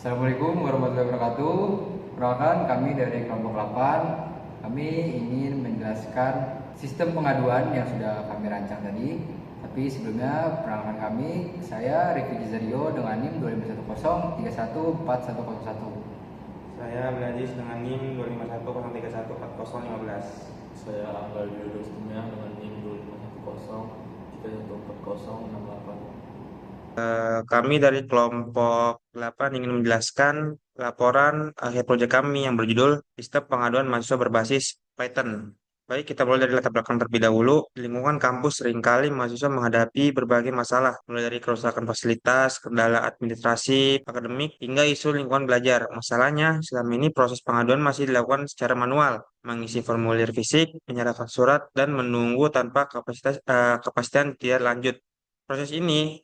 Assalamualaikum warahmatullahi wabarakatuh. Perkenalkan, kami dari kelompok 8. Kami ingin menjelaskan sistem pengaduan yang sudah kami rancang tadi. Tapi sebelumnya, perkenalkan kami, saya Rifki Jizario dengan NIM 201031314101. Saya Abdulaziz dengan NIM 251031415. Saya Angga Widodo Setia dengan NIM 25103140688. Kami dari kelompok 8 ingin menjelaskan laporan akhir proyek kami yang berjudul Sistem Pengaduan Mahasiswa Berbasis Python. Baik, kita mulai dari latar belakang terlebih dahulu. Di lingkungan kampus seringkali mahasiswa menghadapi berbagai masalah, mulai dari kerusakan fasilitas, kendala administrasi, akademik, hingga isu lingkungan belajar. Masalahnya, selama ini proses pengaduan masih dilakukan secara manual, mengisi formulir fisik, menyerahkan surat, dan menunggu tanpa kepastian tidak lanjut. Proses ini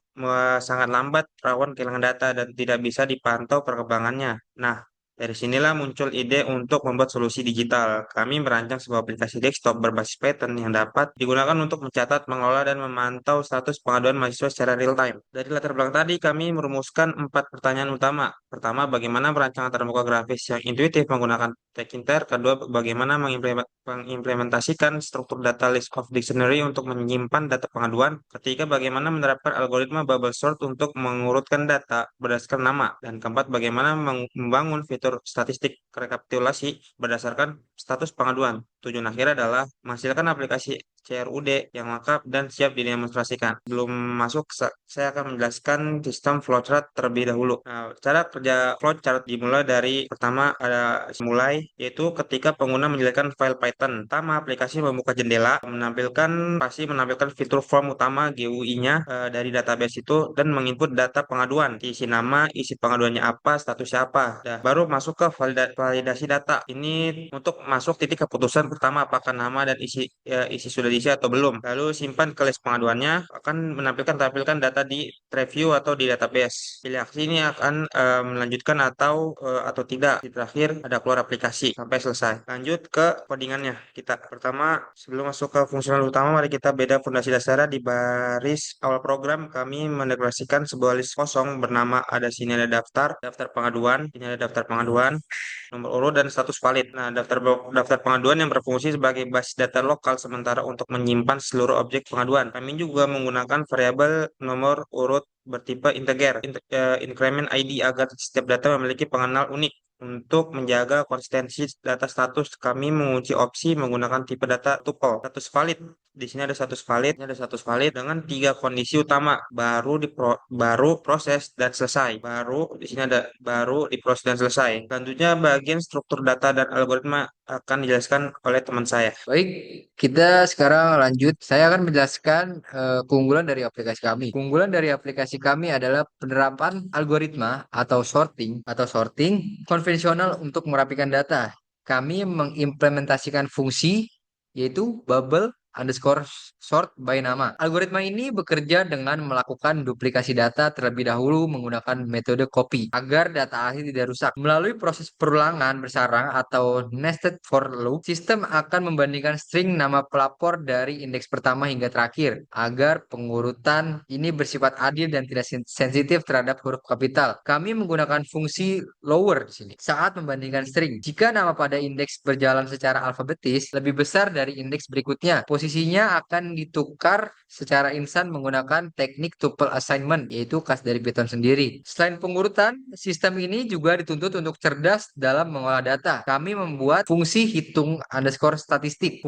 sangat lambat, rawan kehilangan data, dan tidak bisa dipantau perkembangannya. Nah, dari sinilah muncul ide untuk membuat solusi digital. Kami merancang sebuah aplikasi desktop berbasis Python yang dapat digunakan untuk mencatat, mengelola, dan memantau status pengaduan mahasiswa secara real time. Dari latar belakang tadi, kami merumuskan 4 pertanyaan utama. Pertama, bagaimana merancang antarmuka grafis yang intuitif menggunakan Tkinter. Kedua, bagaimana mengimplementasikan struktur data list of dictionary untuk menyimpan data pengaduan. Ketiga, bagaimana menerapkan algoritma bubble sort untuk mengurutkan data berdasarkan nama. Dan keempat, bagaimana membangun fitur statistik rekapitulasi berdasarkan status pengaduan. Tujuan akhir adalah menghasilkan aplikasi CRUD yang lengkap dan siap didemonstrasikan. Belum masuk, saya akan menjelaskan sistem flowchart terlebih dahulu. Nah, cara kerja flowchart dimulai dari pertama ada mulai, yaitu ketika pengguna menjelekkan file Python. Pertama, aplikasi membuka jendela, pasti menampilkan fitur form utama GUI-nya dari database itu dan menginput data pengaduan, isi nama, isi pengaduannya apa, statusnya apa. Nah, baru masuk ke validasi data. Ini untuk masuk titik keputusan pertama apakah nama dan isi sudah diisi atau belum. Lalu simpan ke list pengaduannya, akan tampilkan data di review atau di database. Pilih aksi ini akan melanjutkan atau tidak. Di terakhir ada keluar aplikasi sampai selesai. Lanjut ke codingannya. Kita pertama, sebelum masuk ke fungsional utama, mari kita beda fondasi dasarnya. Di baris awal program kami mendeklarasikan sebuah list kosong bernama sini ada daftar pengaduan, ini ada daftar pengaduan, nomor urut dan status valid. Nah, daftar pengaduan yang berfungsi sebagai basis data lokal sementara untuk menyimpan seluruh objek pengaduan. Kami juga menggunakan variabel nomor urut bertipe integer, increment ID, agar setiap data memiliki pengenal unik. Untuk menjaga konsistensi data status, kami mengunci opsi menggunakan tipe data tuple. Status valid. Di sini ada status valid, ini ada status valid dengan 3 kondisi utama, baru proses dan selesai. Di sini ada baru, diproses dan selesai. Selanjutnya bagian struktur data dan algoritma akan dijelaskan oleh teman saya. Baik, kita sekarang lanjut. Saya akan menjelaskan keunggulan dari aplikasi kami. Keunggulan dari aplikasi kami adalah penerapan algoritma atau sorting konvensional untuk merapikan data. Kami mengimplementasikan fungsi yaitu bubble underscore sort by nama. Algoritma ini bekerja dengan melakukan duplikasi data terlebih dahulu menggunakan metode copy agar data asli tidak rusak. Melalui proses perulangan bersarang atau nested for loop, sistem akan membandingkan string nama pelapor dari indeks pertama hingga terakhir agar pengurutan ini bersifat adil dan tidak sensitif terhadap huruf kapital. Kami menggunakan fungsi lower di sini saat membandingkan string. Jika nama pada indeks berjalan secara alfabetis lebih besar dari indeks berikutnya, posisinya akan ditukar secara instan menggunakan teknik tuple assignment, yaitu khas dari Python sendiri. Selain pengurutan, sistem ini juga dituntut untuk cerdas dalam mengolah data. Kami membuat fungsi hitung underscore statistik,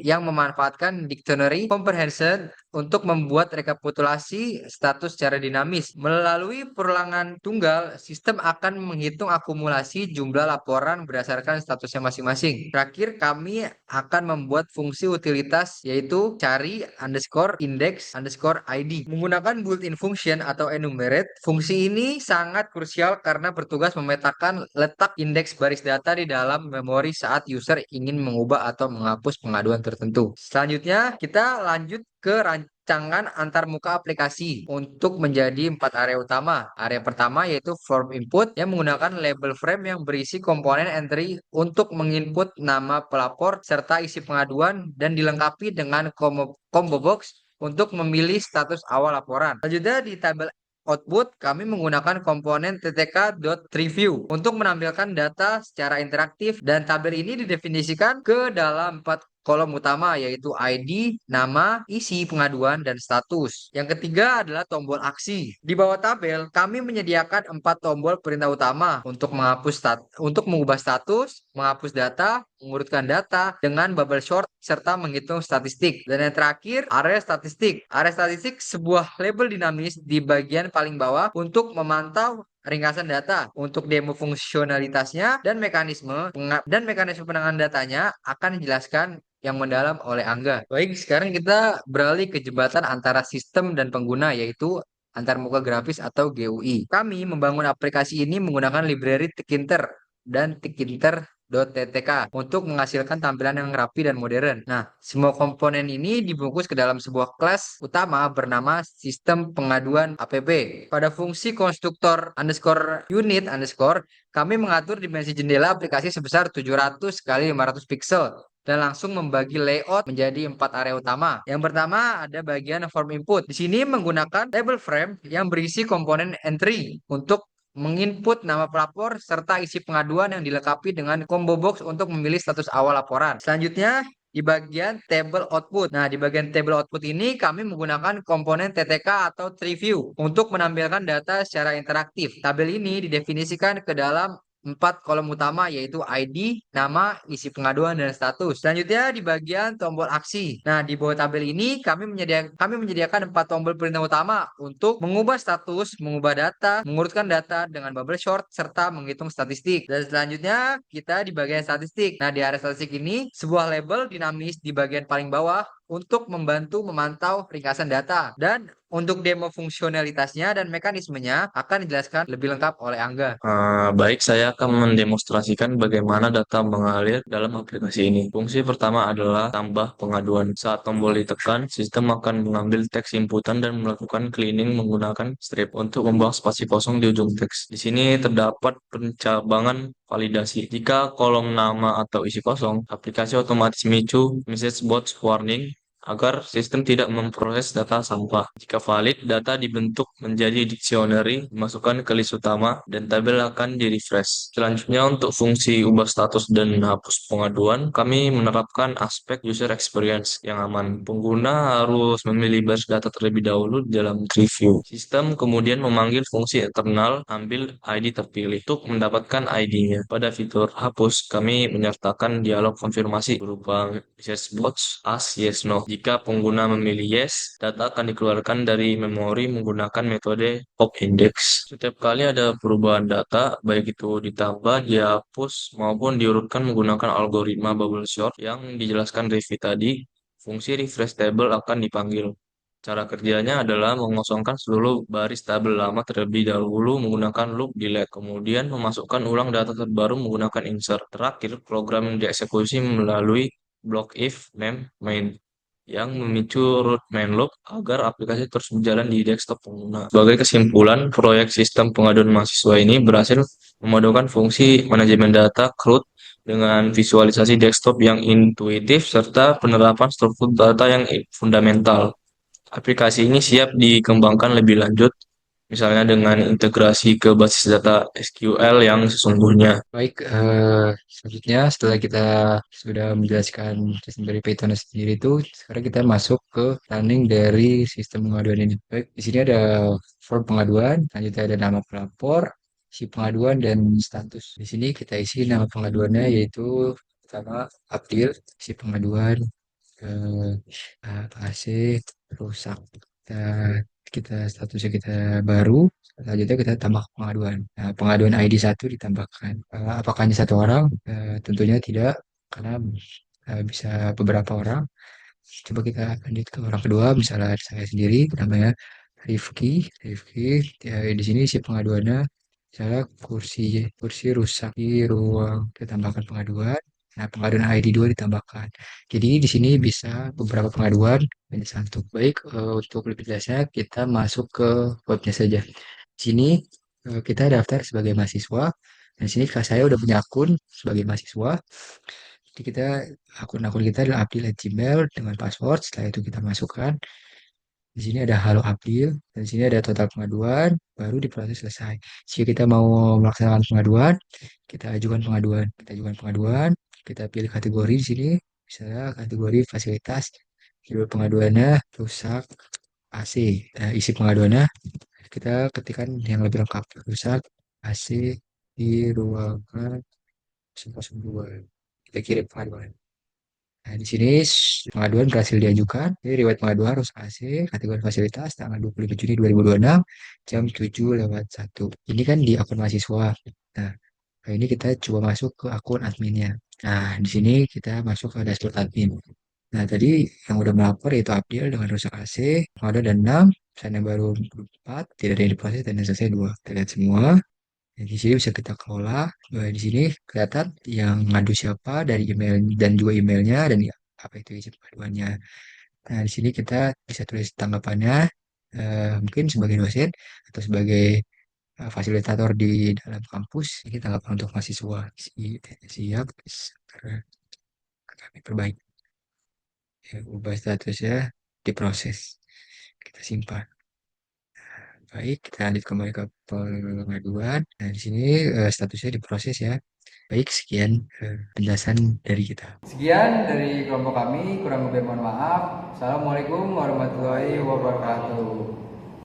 yang memanfaatkan dictionary comprehension untuk membuat rekapitulasi status secara dinamis. Melalui perulangan tunggal, sistem akan menghitung akumulasi jumlah laporan berdasarkan statusnya masing-masing. Terakhir, kami akan membuat fungsi utilitas yaitu cari underscore index underscore ID. Menggunakan built-in function atau enumerate, fungsi ini sangat krusial karena bertugas memetakan letak indeks baris data di dalam memori saat user ingin mengubah atau menghapus pengaduan tertentu. Selanjutnya, kita lanjut ke rancangan antarmuka aplikasi untuk menjadi 4 area utama. Area pertama yaitu form input yang menggunakan label frame yang berisi komponen entry untuk menginput nama pelapor serta isi pengaduan dan dilengkapi dengan combo box untuk memilih status awal laporan. Selanjutnya di tabel output, kami menggunakan komponen ttk.review untuk menampilkan data secara interaktif dan tabel ini didefinisikan ke dalam 4 kolom utama yaitu ID, nama, isi pengaduan, dan status. Yang ketiga adalah tombol aksi. Di bawah tabel, kami menyediakan 4 tombol perintah utama untuk untuk mengubah status, menghapus data, mengurutkan data dengan bubble sort serta menghitung statistik. Dan yang terakhir, area statistik. Area statistik sebuah label dinamis di bagian paling bawah untuk memantau ringkasan data. Untuk demo fungsionalitasnya dan mekanisme penanganan datanya akan dijelaskan yang mendalam oleh Angga. Baik, sekarang kita beralih ke jembatan antara sistem dan pengguna yaitu antarmuka grafis atau GUI. Kami membangun aplikasi ini menggunakan library Tkinter dan Tkinter.ttk untuk menghasilkan tampilan yang rapi dan modern. Nah, semua komponen ini dibungkus ke dalam sebuah kelas utama bernama sistem pengaduan app. Pada fungsi konstruktor underscore unit underscore, kami mengatur dimensi jendela aplikasi sebesar 700 kali 500 pixel dan langsung membagi layout menjadi 4 area utama. Yang pertama ada bagian form input. Di sini menggunakan table frame yang berisi komponen entry untuk menginput nama pelapor serta isi pengaduan yang dilengkapi dengan combo box untuk memilih status awal laporan. Selanjutnya di bagian table output. Nah, di bagian table output ini kami menggunakan komponen TTK atau tree view untuk menampilkan data secara interaktif. Tabel ini didefinisikan ke dalam 4 kolom utama yaitu ID, nama, isi pengaduan, dan status. Selanjutnya di bagian tombol aksi. Nah, di bawah tabel ini kami menyediakan 4 tombol perintah utama untuk mengubah status, mengubah data, mengurutkan data dengan bubble sort, serta menghitung statistik. Dan selanjutnya kita di bagian statistik. Nah, di area statistik ini sebuah label dinamis di bagian paling bawah untuk membantu memantau ringkasan data. Dan untuk demo fungsionalitasnya dan mekanismenya akan dijelaskan lebih lengkap oleh Angga. Baik, saya akan mendemonstrasikan bagaimana data mengalir dalam aplikasi ini. Fungsi pertama adalah tambah pengaduan. Saat tombol ditekan, sistem akan mengambil teks inputan dan melakukan cleaning menggunakan strip untuk membuang spasi kosong di ujung teks. Di sini terdapat pencabangan validasi. Jika kolom nama atau isi kosong, aplikasi otomatis memicu message box warning agar sistem tidak memproses data sampah. Jika valid, data dibentuk menjadi dictionary, dimasukkan ke list utama, dan tabel akan di-refresh. Selanjutnya, untuk fungsi ubah status dan hapus pengaduan, kami menerapkan aspek user experience yang aman. Pengguna harus memilih baris data terlebih dahulu di dalam review. Sistem kemudian memanggil fungsi internal, ambil ID terpilih untuk mendapatkan ID-nya. Pada fitur hapus, kami menyertakan dialog konfirmasi berupa message box as yes no. Jika pengguna memilih yes, data akan dikeluarkan dari memori menggunakan metode pop index. Setiap kali ada perubahan data, baik itu ditambah, dihapus, maupun diurutkan menggunakan algoritma bubble sort yang dijelaskan Revi tadi, fungsi refresh table akan dipanggil. Cara kerjanya adalah mengosongkan seluruh baris tabel lama terlebih dahulu menggunakan loop delete, kemudian memasukkan ulang data terbaru menggunakan insert. Terakhir, program dieksekusi melalui blok if name main yang memicu root main loop agar aplikasi terus berjalan di desktop pengguna. Sebagai kesimpulan, proyek sistem pengaduan mahasiswa ini berhasil memadukan fungsi manajemen data CRUD dengan visualisasi desktop yang intuitif serta penerapan struktur data yang fundamental. Aplikasi ini siap dikembangkan lebih lanjut, misalnya dengan integrasi ke basis data SQL yang sesungguhnya. Baik, selanjutnya setelah kita sudah menjelaskan sistem dari Python sendiri itu, sekarang kita masuk ke running dari sistem pengaduan ini. Baik, di sini ada form pengaduan, selanjutnya ada nama pelapor, isi pengaduan, dan status. Di sini kita isi nama pengaduannya yaitu pertama Abdil, isi pengaduan, eh, AC rusak. Kita kita statusnya kita baru, selanjutnya kita tambah pengaduan. Nah, pengaduan ID 1 ditambahkan. Apakah hanya 1 orang? Tentunya tidak, karena bisa beberapa orang. Coba kita lanjut ke orang kedua, misalnya saya sendiri, namanya Rifki. Rifki, ya, di sini si pengaduannya, misalnya kursi kursi rusak di ruang, kita tambahkan pengaduan. Nah, pengaduan ID 2 ditambahkan. Jadi di sini bisa beberapa pengaduan hanya 1. Baik, untuk lebih jelasnya kita masuk ke webnya saja. Di sini kita daftar sebagai mahasiswa. Dan di sini saya udah punya akun sebagai mahasiswa. Jadi akun-akun kita adalah abdi@gmail dengan password. Setelah itu kita masukkan. Di sini ada halo April, dan di sini ada total pengaduan, baru diproses selesai. Jika kita mau melaksanakan pengaduan, kita ajukan pengaduan, kita pilih kategori di sini, misalnya kategori fasilitas, judul pengaduannya rusak AC. Isi pengaduannya kita ketikkan yang lebih lengkap, rusak AC di ruangan 102. Kita kirim pengaduan. Nah, di sini pengaduan berhasil diajukan. Jadi riwayat pengaduan harus AC, kategori fasilitas tanggal 25 Juni 2026 jam 7:01. Ini kan di akun mahasiswa. Nah, kali ini kita coba masuk ke akun adminnya. Nah, di sini kita masuk ke dashboard admin. Nah, tadi yang udah melapor yaitu Abdil dengan rusak AC, pengaduan ada 6, sana baru 4, tidak ada yang diproses dan yang selesai 2. Kita lihat semua. Nah, di sini bisa kita kelola. Di sini kelihatan yang ngadu siapa dari email dan juga emailnya dan ya, apa itu isi pengaduannya. Nah, di sini kita bisa tulis tanggapannya, mungkin sebagai dosen atau sebagai fasilitator di dalam kampus. Ini tanggapan untuk mahasiswa. Siap, segera kami perbaiki. Ya, ubah statusnya diproses. Kita simpan. Baik, kita lanjut kembali ke pengaduan. Nah, di sini statusnya diproses ya. Baik, sekian penjelasan dari kita. Sekian dari kelompok kami, kurang lebih mohon maaf. Assalamualaikum warahmatullahi wabarakatuh.